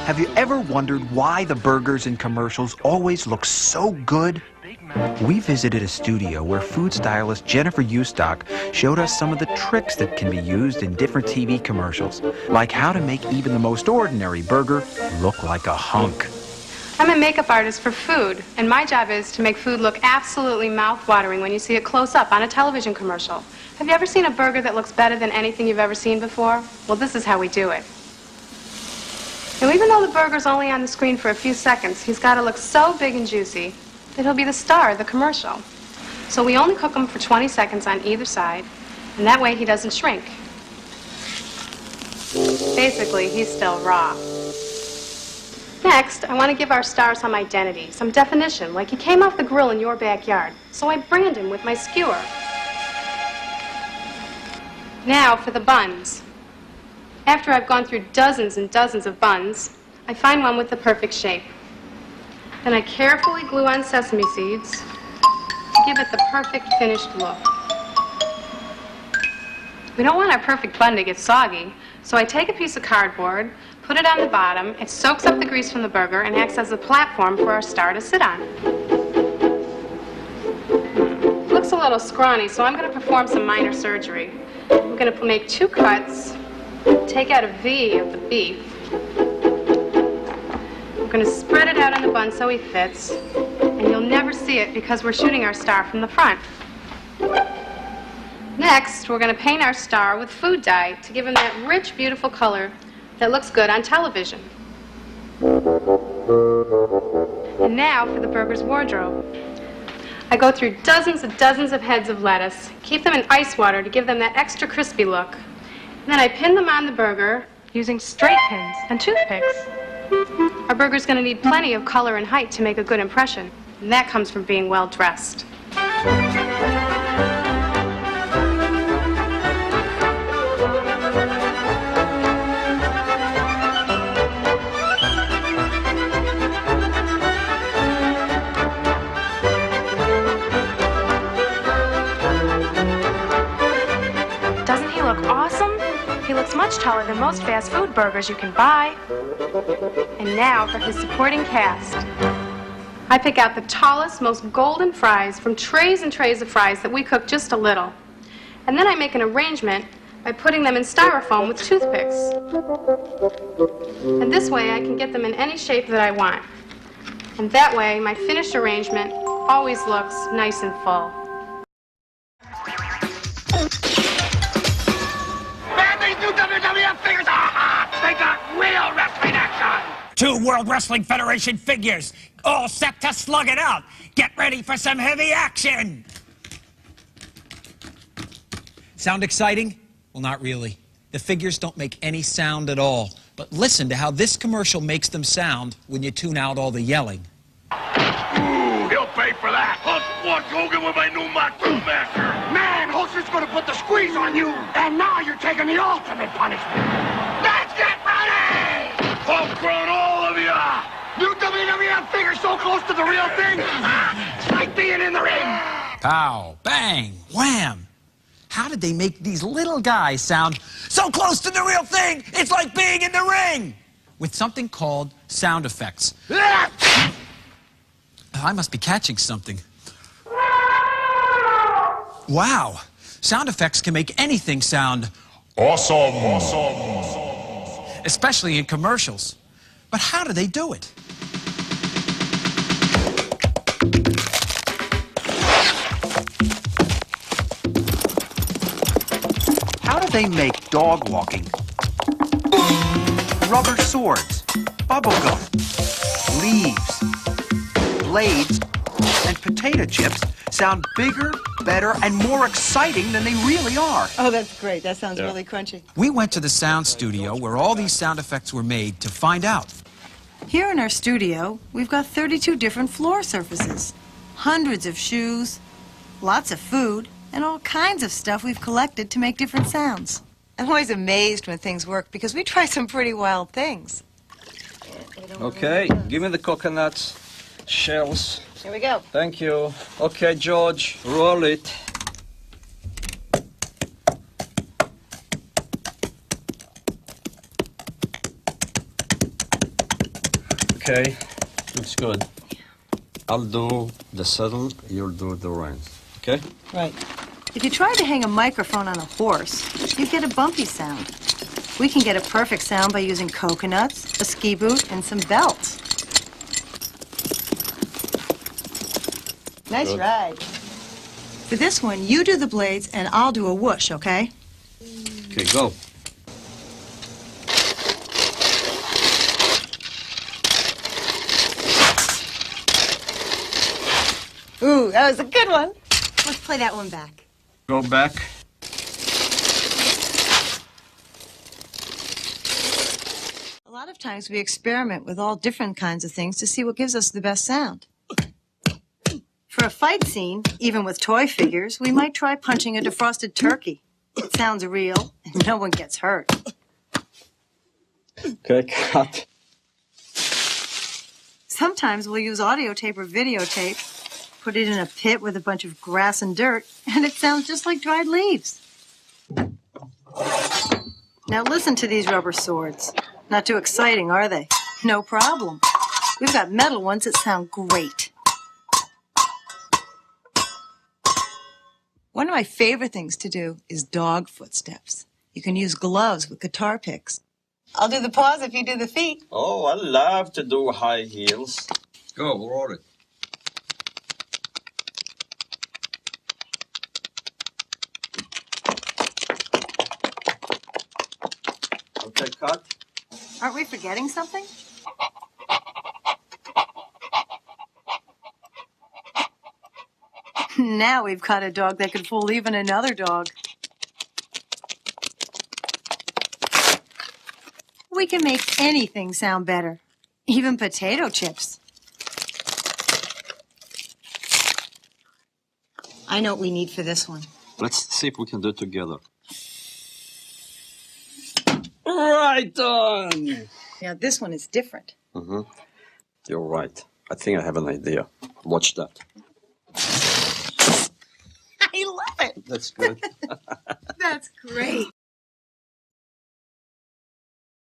Have you ever wondered why the burgers in commercials always look so good? We visited a studio where food stylist Jennifer Eustock showed us some of the tricks that can be used in different TV commercials, like how to make even the most ordinary burger look like a hunk. I'm a makeup artist for food, and my job is to make food look absolutely mouth-watering when you see it close up on a television commercial. Have you ever seen a burger that looks better than anything you've ever seen before? Well, this is how we do it. Now, even though the burger's only on the screen for a few seconds, he's got to look so big and juicy that he'll be the star of the commercial. So we only cook him for 20 seconds on either side, and that way he doesn't shrink. Basically, he's still raw. Next, I want to give our star some identity, some definition, like he came off the grill in your backyard. So I brand him with my skewer. Now for the buns. After I've gone through dozens and dozens of buns, I find one with the perfect shape. Then I carefully glue on sesame seeds to give it the perfect finished look. We don't want our perfect bun to get soggy, so I take a piece of cardboard, put it on the bottom, it soaks up the grease from the burger and acts as a platform for our star to sit on. It looks a little scrawny, so I'm going to perform some minor surgery. I'm going to make 2 cuts, take out a V of the beef. We're going to spread it out on the bun so he fits, and you'll never see it because we're shooting our star from the front. Next, we're going to paint our star with food dye to give him that rich, beautiful color that looks good on television. And now for the burger's wardrobe. I go through dozens and dozens of heads of lettuce, keep them in ice water to give them that extra crispy look. And then I pin them on the burger using straight pins and toothpicks. Our burger's going to need plenty of color and height to make a good impression, and that comes from being well dressed. Doesn't he look awesome? He looks much taller than most fast food burgers you can buy. And now for his supporting cast. I pick out the tallest, most golden fries from trays and trays of fries that we cook just a little. And then I make an arrangement by putting them in styrofoam with toothpicks. And this way I can get them in any shape that I want. And that way my finished arrangement always looks nice and full. WWF figures! They got real wrestling action! 2 World Wrestling Federation figures, all set to slug it out. Get ready for some heavy action! Sound exciting? Well, not really. The figures don't make any sound at all. But listen to how this commercial makes them sound when you tune out all the yelling. Ooh, he'll pay for that. Hulk Hogan with my new Macho Master. Man, Hulkster's gonna put the squeeze on you. And now you're taking the ultimate punishment. Let's get ready! Hulk crown all of ya! New WWF figure so close to the real thing. It's like being in the ring. Pow, bang, wham. How did they make these little guys sound so close to the real thing? It's like being in the ring! With something called sound effects. I must be catching something. Wow, sound effects can make anything sound Awesome. especially in commercials. But how do they do it? How do they make dog walking, rubber swords, bubblegum, leaves, blades, and potato chips sound bigger, better, and more exciting than they really are? Oh, that's great. That sounds really crunchy. We went to the sound studio where all these sound effects were made to find out. Here in our studio, we've got 32 different floor surfaces, hundreds of shoes, lots of food, and all kinds of stuff we've collected to make different sounds. I'm always amazed when things work because we try some pretty wild things. Okay, give me the coconuts, shells. Here we go. Thank you. Okay, George, roll it. Okay, looks good. I'll do the saddle, you'll do the reins. Okay? Right. If you tried to hang a microphone on a horse, you'd get a bumpy sound. We can get a perfect sound by using coconuts, a ski boot, and some belts. Nice ride. For this one, you do the blades and I'll do a whoosh, okay? Okay, go. Ooh, that was a good one. Let's play that one back. Go back. A lot of times we experiment with all different kinds of things to see what gives us the best sound. For a fight scene, even with toy figures, we might try punching a defrosted turkey. It sounds real, and no one gets hurt. Okay, cut. Sometimes we'll use audio tape or videotape, put it in a pit with a bunch of grass and dirt, and it sounds just like dried leaves. Now listen to these rubber swords. Not too exciting, are they? No problem. We've got metal ones that sound great. One of my favorite things to do is dog footsteps. You can use gloves with guitar picks. I'll do the paws if you do the feet. Oh, I love to do high heels. Go, roll it. Okay, cut. Aren't we forgetting something? Now we've caught a dog that could fool even another dog. We can make anything sound better, even potato chips. I know what we need for this one. Let's see if we can do it together. Right on! Now this one is different. Mm-hmm. You're right. I think I have an idea. Watch that. I love it. That's good. That's great.